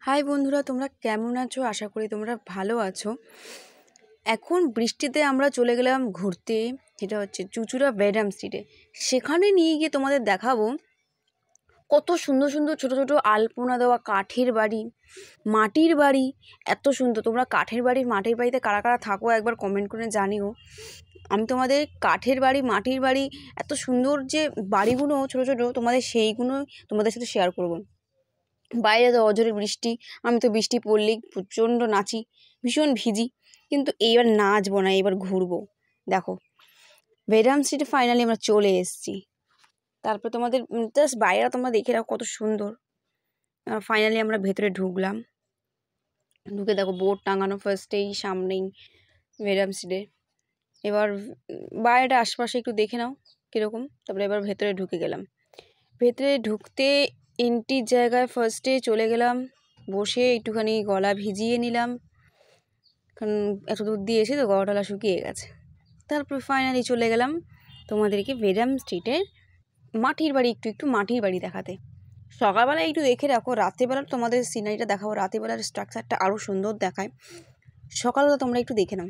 High বন্ধুরা, তোমরা কেমন আছো? আশা করি তোমরা ভালো আছো। এখন বৃষ্টিতে আমরা চলে গেলাম ঘুরতে, যেটা হচ্ছে চুঁচুড়া বেডাম স্ট্রিটে। সেখানে নিয়ে গিয়ে তোমাদের দেখাবো কত সুন্দর সুন্দর ছোট ছোট আলপনা দেওয়া কাঠের বাড়ি, মাটির বাড়ি। এত সুন্দর। তোমরা কাঠের বাড়ি, মাটির বাড়িতে কারা কারা থাকো একবার কমেন্ট করে জানিও। আমি তোমাদের কাঠের বাড়ি, মাটির বাড়ি, এত সুন্দর যে বাড়িগুলো ছোট ছোট, তোমাদের সেইগুলো তোমাদের সাথে শেয়ার করবো। বাইরে তো অঝরে বৃষ্টি, আমি তো বৃষ্টি পড়লেই প্রচণ্ড নাচি, ভীষণ ভিজি। কিন্তু এইবার নাচবো না, এবার ঘুরবো। দেখো, বেডাম স্ট্রিটে ফাইনালি আমরা চলে এসেছি। তারপর তোমাদের জাস্ট বাইরেটা তোমরা দেখে রাখো কত সুন্দর। ফাইনালি আমরা ভেতরে ঢুকলাম। ঢুকে দেখো বোর্ড টাঙানো ফার্স্টেই সামনেই বেডাম স্ট্রিটে। এবার বাইরেটা আশপাশে একটু দেখে নাও কীরকম। তারপরে এবার ভেতরে ঢুকে গেলাম। ভেতরে ঢুকতে এন্ট্রির জায়গায় ফার্স্টে চলে গেলাম, বসে একটুখানি গলা ভিজিয়ে নিলাম, কারণ এত দূর দিয়ে এসে তো গলাটলা শুকিয়ে গেছে। তারপর ফাইনালি চলে গেলাম তোমাদেরকে বেডাম স্ট্রিটের মাটির বাড়ি, একটু মাটির বাড়ি দেখাতে। সকালবেলা একটু দেখে রাখো, রাত্রিবেলা তোমাদের সিনারিটা দেখাবো। রাত্রিবেলার স্ট্রাকচারটা আরও সুন্দর দেখায়, সকালবেলা তোমরা একটু দেখে নাও।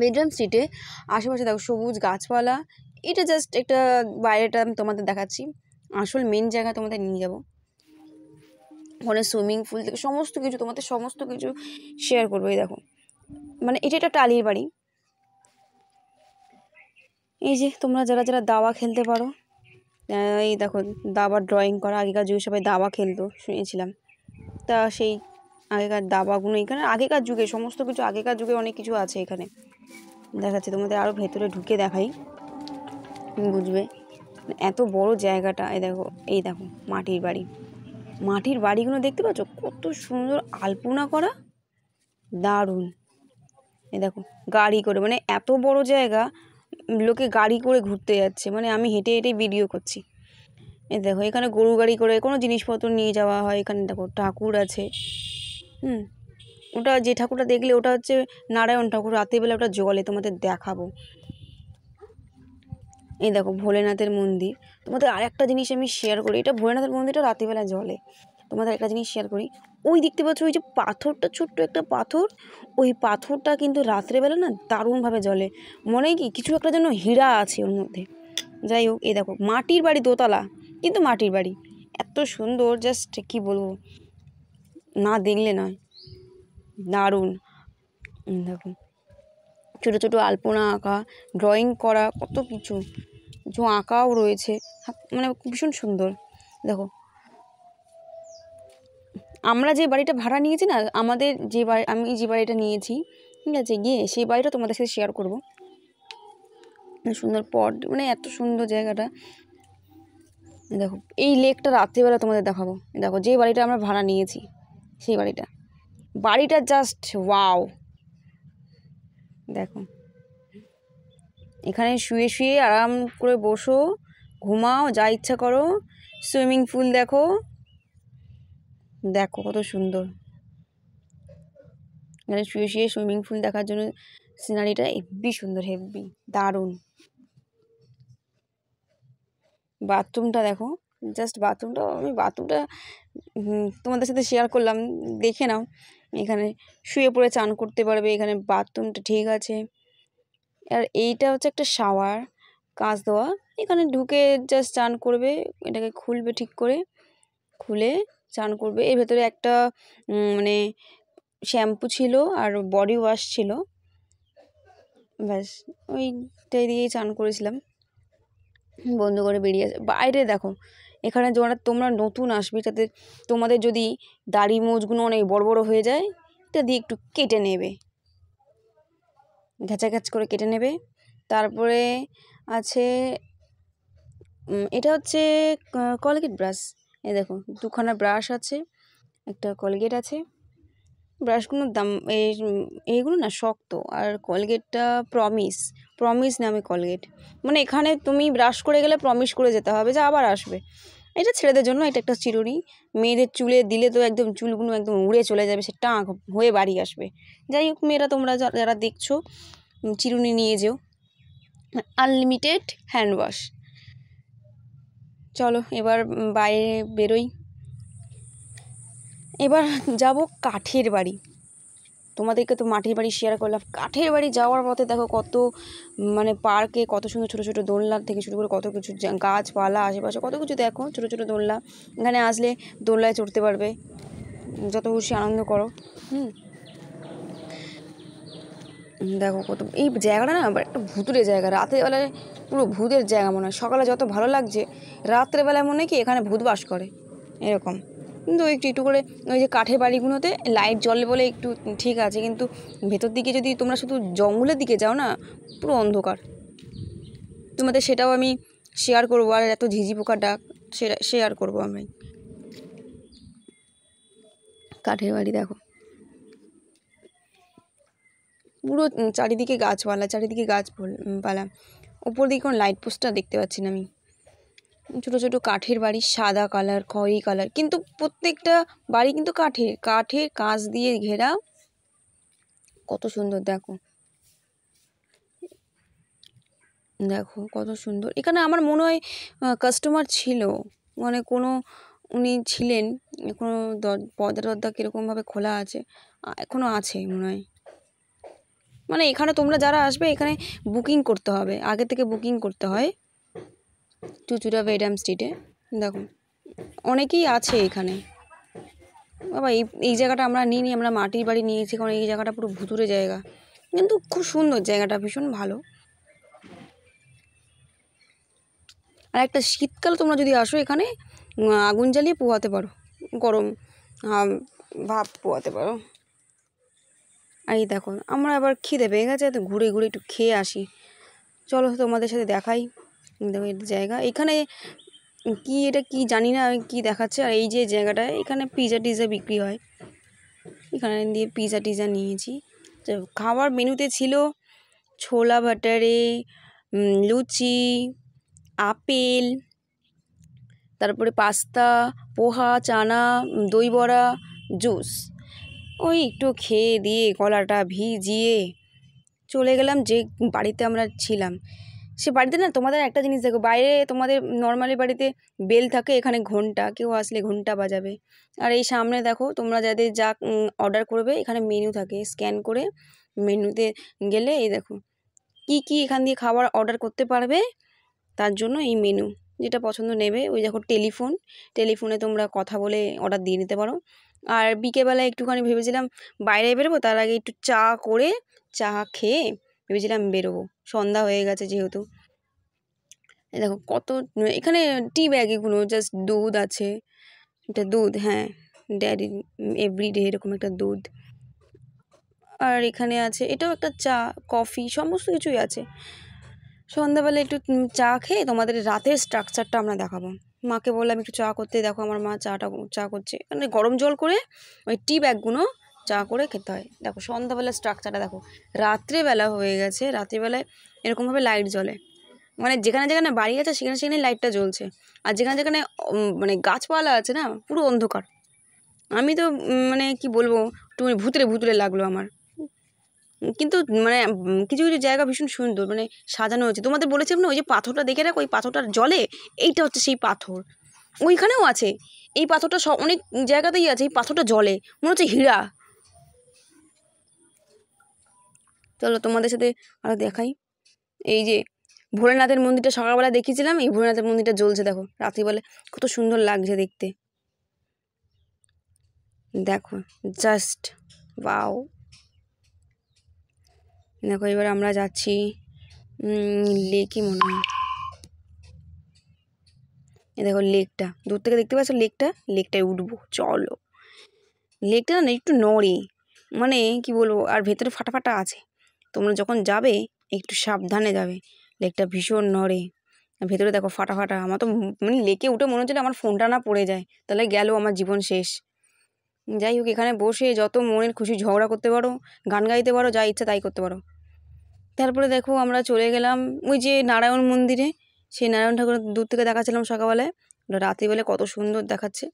বেডাম স্ট্রিটে আশেপাশে দেখো সবুজ গাছপালা। এটা জাস্ট একটা বাইরেটা আমি তোমাদের দেখাচ্ছি, আসল মেন জায়গায় তোমাদের নিয়ে যাবো। ওখানে সুইমিং পুল থেকে সমস্ত কিছু তোমাদের সমস্ত কিছু শেয়ার করবো। এই দেখো, মানে এটা একটা টালির বাড়ি। এই যে তোমরা যারা যারা দাবা খেলতে পারো, এই দেখো দাবা ড্রয়িং করা। আগেকার যুগে সবাই দাবা খেলতো শুনেছিলাম, তা সেই আগেকার দাবাগুলো এখানে, আগেকার যুগে সমস্ত কিছু, আগেকার যুগে অনেক কিছু আছে এখানে দেখাচ্ছে। তোমাদের আরও ভেতরে ঢুকে দেখাই, বুঝবে এত বড় জায়গাটা। এই দেখো মাটির বাড়ি। মাটির বাড়িগুলো দেখতে পাচ্ছ কত সুন্দর আলপনা করা, দারুণ। এই দেখো গাড়ি করে, মানে এত বড় জায়গা, লোকে গাড়ি করে ঘুরতে যাচ্ছে, মানে আমি হেঁটে হেঁটে ভিডিও করছি। এই দেখো এখানে গরু গাড়ি করে কোনো জিনিসপত্র নিয়ে যাওয়া হয়। এখানে দেখো ঠাকুর আছে। ওটা যে ঠাকুরটা দেখলে ওটা হচ্ছে নারায়ণ ঠাকুর। রাত্রিবেলা ওটা জলে তোমাদের দেখাবো। এই দেখো ভোলেনাথের মন্দির। তোমাদের আর একটা জিনিস আমি শেয়ার করি, এটা ভোলেনাথের মন্দিরটা রাত্রিবেলা জলে। তোমাদের একটা জিনিস শেয়ার করি, ওই দেখতে পাচ্ছ ওই যে পাথরটা, ছোট্ট একটা পাথর, ওই পাথরটা কিন্তু রাত্রেবেলা না দারুণভাবে জ্বলে। মনে কি কিছু একটা যেন হীরা আছে ওর মধ্যে। যাই হোক, এই দেখো মাটির বাড়ি, দোতলা কিন্তু মাটির বাড়ি, এত সুন্দর, জাস্ট কি বলবো, না দেখলে নয়, দারুণ। দেখো ছোটো ছোটো আলপনা আঁকা, ড্রয়িং করা, কত কিছু কিছু আঁকাও রয়েছে, মানে ভীষণ সুন্দর। দেখো আমরা যে বাড়িটা ভাড়া নিয়েছি না, আমাদের যে বাড়ি, আমি যে বাড়িটা নিয়েছি, ঠিক আছে, গিয়ে সেই বাড়িটা তোমাদের সাথে শেয়ার করবো। সুন্দর পট, মানে এত সুন্দর জায়গাটা। দেখো এই লেকটা রাত্রিবেলা তোমাদের দেখাবো। দেখো যে বাড়িটা আমরা ভাড়া নিয়েছি, সেই বাড়িটা জাস্ট ওয়াও। দেখো এখানে শুয়ে শুয়ে আরাম করে বসো, ঘুমাও, যা ইচ্ছা করো। সুইমিং পুল দেখো, দেখো কত সুন্দর। এখানে শুয়ে শুয়ে সুইমিং পুল দেখার জন্য সিনারিটা হেব্বি সুন্দর, হেব্বি দারুণ। বাথরুমটা দেখো, জাস্ট বাথরুমটা তোমাদের সাথে শেয়ার করলাম, দেখে নাও। এখানে শুয়ে পড়ে চান করতে পারবে, এখানে বাথরুমটা ঠিক আছে। আর এইটা হচ্ছে একটা শাওয়ার, কাঁচ দেওয়া। এখানে ঢুকে জাস্ট চান করবে, এটাকে খুলবে ঠিক করে, খুলে চান করবে। এর ভেতরে একটা মানে শ্যাম্পু ছিল আর বডি ওয়াশ ছিল, ব্যাস ওইটাই দিয়েই চান করেছিলাম। বন্ধ করে বেরিয়ে আসে। বাইরে দেখো, এখানে তোমরা নতুন আসবে, তাতে তোমাদের যদি দাড়ি মোজগুলো অনেক বড় বড় হয়ে যায়, এটা দিয়ে একটু কেটে নেবে, ঘ্যাচা ঘ্যাচ করে কেটে নেবে। তারপরে আছে এটা হচ্ছে কলগেট ব্রাশ। এই দেখো দুখানা ব্রাশ আছে, একটা কলগেট আছে। ব্রাশগুলোর দাম এইগুলো না শক্ত, আর কলগেটটা প্রমিস নামে কলগেট। মানে এখানে তুমি ব্রাশ করে গেলে প্রমিস করে যেতে হবে যে আবার আসবে। এটা ছেলেদের জন্য, এটা একটা চিরুনি। মেয়েদের চুলে দিলে তো একদম চুলগুলো একদম উড়ে চলে যাবে, সে টাক হয়ে বাড়ি আসবে। যাই হোক, মেয়েরা তোমরা যারা দেখছো, চিরুনি নিয়ে যেও। Unlimited hand wash. চলো এবার বাইরে বেরোই। এবার যাব কাঠের বাড়ি। তোমাদেরকে তো মাটির বাড়ি শেয়ার করলাম, কাঠের বাড়ি যাওয়ার পথে দেখো কত মানে পার্কে কত সুন্দর ছোটো ছোটো দোলনার থেকে শুরু করে কত কিছু গাছপালা আশেপাশে কত কিছু দেখো, ছোটো ছোটো দোলনা। এখানে আসলে দোলনায় চড়তে পারবে, যত খুশি আনন্দ করো। দেখো কত এই জায়গাটা না একটা ভূতুরে জায়গা, রাতেরবেলায় পুরো ভূতের জায়গা মনে হয়। সকালে যত ভালো লাগছে, রাত্রেবেলায় মনে হয় কি এখানে ভূত বাস করে এরকম। কিন্তু একটু একটু করে ওই যে কাঠের বাড়িগুলোতে লাইট জ্বলে বলে একটু ঠিক আছে, কিন্তু ভেতর দিকে যদি তোমরা শুধু জঙ্গলের দিকে যাও না, পুরো অন্ধকার। তোমাদের সেটাও আমি শেয়ার করবো, আর এত ঝিঝি পোকার ডাক সেটা শেয়ার করবো আমি। কাঠের বাড়ি দেখো, পুরো চারিদিকে গাছপালা, চারিদিকে গাছপালা। উপর দিকে কোনো লাইট পোস্টটা দেখতে পাচ্ছি না আমি। ছোটো ছোটো কাঠের বাড়ি, সাদা কালার খয়েরি কালার, কিন্তু প্রত্যেকটা বাড়ি কিন্তু কাঠের কাঁচ দিয়ে ঘেরা। কত সুন্দর দেখো, দেখো কত সুন্দর। এখানে আমার মনে হয় কাস্টমার ছিল, মানে কোনো উনি ছিলেন, এখনও পর্দা টর্দা কীরকমভাবে খোলা আছে, এখনও আছে মনে হয়। মানে এখানে তোমরা যারা আসবে এখানে বুকিং করতে হবে, আগে থেকে বুকিং করতে হয়। চুচুড়া ভেডাম স্ট্রিটে দেখো অনেকেই আছে এখানে। বাবা এই জায়গাটা আমরা নিইনি, আমরা মাটির বাড়ি নিয়েছি, কারণ এই জায়গাটা পুরো ভুতুরে জায়গা, কিন্তু খুব সুন্দর জায়গাটা, ভীষণ ভালো। আর একটা শীতকাল তোমরা যদি আসো এখানে আগুন জ্বালিয়ে পোহাতে পারো, গরম ভাপ পোহাতে পারো। আর এই দেখো আমরা আবার খিদে পেয়ে গেছে, তো ঘুরে ঘুরে একটু খেয়ে আসি। চলো তোমাদের সাথে দেখাই। দেখো এই জায়গা, এখানে কি এটা কি জানি না কি দেখাচ্ছে। আর এই যে জায়গাটায় এখানে পিজা টিজা বিক্রি হয়, এখানে দিয়ে পিজা টিজা নিয়েছি। তো খাবার মেনুতে ছিল ছোলা ভাটারে, লুচি, আপেল, তারপরে পাস্তা, পোহা, চানা, দই বড়া, জুস। ওই একটু খেয়ে দিয়ে গলাটা ভিজিয়ে চলে গেলাম যে বাড়িতে আমরা ছিলাম। সে বাড়িতে না তোমাদের একটা জিনিস দেখো, বাইরে তোমাদের নর্মালি বাড়িতে বেল থাকে, এখানে ঘন্টা, কেউ আসলে ঘন্টা বাজাবে। আর এই সামনে দেখো তোমরা যাদের যা অর্ডার করবে, এখানে মেনু থাকে, স্ক্যান করে মেনুতে গেলে এই দেখো কি কি এখান দিয়ে খাবার অর্ডার করতে পারবে, তার জন্য এই মেনু যেটা পছন্দ নেবে। ওই দেখো টেলিফোনে তোমরা কথা বলে অর্ডার দিয়ে নিতে পারো। আর বিকেলবেলা একটুখানি ভেবেছিলাম বাইরে বেরোবো, তার আগে একটু চা খেয়ে ভেবেছিলাম বেরোবো, সন্ধ্যা হয়ে গেছে যেহেতু। দেখো কত এখানে টি ব্যাগ, এগুলো জাস্ট দুধ আছে, এটা দুধ, হ্যাঁ ড্যাডি এভরিডে এরকম একটা দুধ। আর এখানে আছে এটাও একটা চা, কফি, সমস্ত কিছুই আছে। সন্ধ্যাবেলা একটু চা খেয়ে তোমাদের রাতের স্ট্রাকচারটা আমরা দেখাবো। মাকে বললাম একটু চা করতে, দেখো আমার মা চা করছে, মানে গরম জল করে ওই টি ব্যাগগুলো চা করে খেতে হয়। দেখো সন্ধ্যাবেলা স্ট্রাকচারটা দেখো, রাত্রেবেলা হয়ে গেছে, রাত্রিবেলায় এরকমভাবে লাইট জ্বলে, মানে যেখানে যেখানে বাড়ি আছে সেখানে সেখানে লাইটটা জ্বলছে। আর যেখানে যেখানে মানে গাছপালা আছে না, পুরো অন্ধকার। আমি তো মানে কি বলবো, একটু ভুতুরে ভুতুরে লাগলো আমার, কিন্তু মানে কিছু কিছু জায়গা ভীষণ সুন্দর, মানে সাজানো হয়েছে। তোমাদের বলেছিলাম না ওই যে পাথরটা দেখে রাখো, ওই পাথরটার জলে, এইটা হচ্ছে সেই পাথর। ওইখানেও আছে এই পাথরটা, অনেক জায়গাতেই আছে এই পাথরটা জলে, মনে হচ্ছে হীরা। চলো তোমাদের সাথে আরও দেখাই। এই যে ভোলেনাথের মন্দিরটা সকালবেলা দেখিয়েছিলাম, এই ভোলেনাথের মন্দিরটা জ্বলছে দেখো রাত্রিবেলা, কত সুন্দর লাগছে দেখতে। দেখো জাস্ট ওয়াও। দেখো এবার আমরা যাচ্ছি লেকই মনে হয়, এ দেখো লেকটা দূর থেকে দেখতে পাচ্ছ, লেকটায় উঠবো চলো। লেকটা না একটু নড়ে, মানে কি বলবো, আর ভেতরে ফাটা ফাটা আছে, তোমরা যখন যাবে একটু সাবধানে যাবে, লেকটা ভীষণ নড়ে। ভেতরে দেখো ফাটা ফাটা, আমার তো মানে লেকে উঠে মনে হচ্ছিল আমার ফোনটা না পড়ে যায়, তাহলে গেল আমার জীবন শেষ। যাই হোক এখানে বসে যত মনের খুশি ঝগড়া করতে পারো, গান গাইতে পারো, যা ইচ্ছা তাই করতে পারো। তারপরে দেখো আমরা চলে গেলাম ওই যে নারায়ণ মন্দিরে, সেই নারায়ণ ঠাকুরের দূর থেকে দেখাচ্ছিলাম সকালবেলায়, রাত্রিবেলা কত সুন্দর দেখাচ্ছে।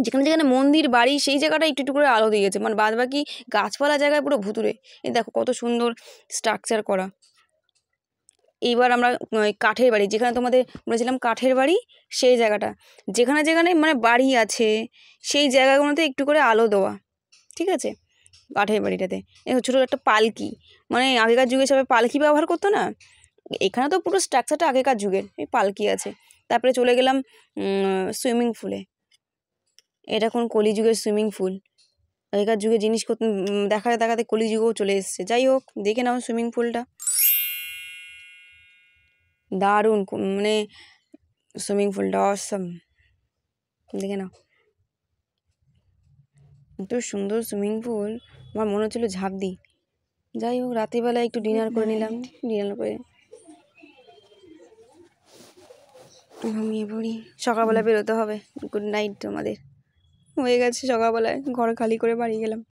যেখানে যেখানে মন্দির বাড়ি সেই জায়গাটা একটু একটু করে আলো দিয়েছে, মানে বাদ বাকি গাছপালা জায়গায় পুরো ভুতুরে। এই দেখো কত সুন্দর স্ট্রাকচার করা। এইবার আমরা ওই কাঠের বাড়ি, যেখানে তোমাদের বলেছিলাম কাঠের বাড়ি, সেই জায়গাটা, যেখানে যেখানে মানে বাড়ি আছে সেই জায়গাগুলোতে একটু করে আলো দেওয়া, ঠিক আছে। কাঠের বাড়িটাতে ছোটো একটা পালকি, মানে আগেকার যুগে সবাই পালকি ব্যবহার করতো না, এখানে তো পুরো স্ট্রাকচারটা আগেকার যুগের, এই পালকি আছে। তারপরে চলে গেলাম সুইমিং পুলে। এটা কোন কলিযুগের সুইমিং পুল, আগেকার যুগে জিনিস দেখাতে দেখাতে কলিযুগেও চলে এসছে। যাই হোক, দেখে নাও সুইমিং পুলটা দারুণ, মানে সুইমিং পুলটা অসম, দেখে নাও এত সুন্দর সুইমিং পুল, আমার মনে হচ্ছিলো ঝাঁপ দিই। যাই হোক, রাত্রিবেলা একটু ডিনার করে নিলাম, ডিনার করে ঘুমিয়ে পড়ি, সকালবেলা বেরোতে হবে। গুড নাইট, আমাদের হয়ে গেছে সকালবেলায়, ঘর খালি করে বাড়ি গেলাম।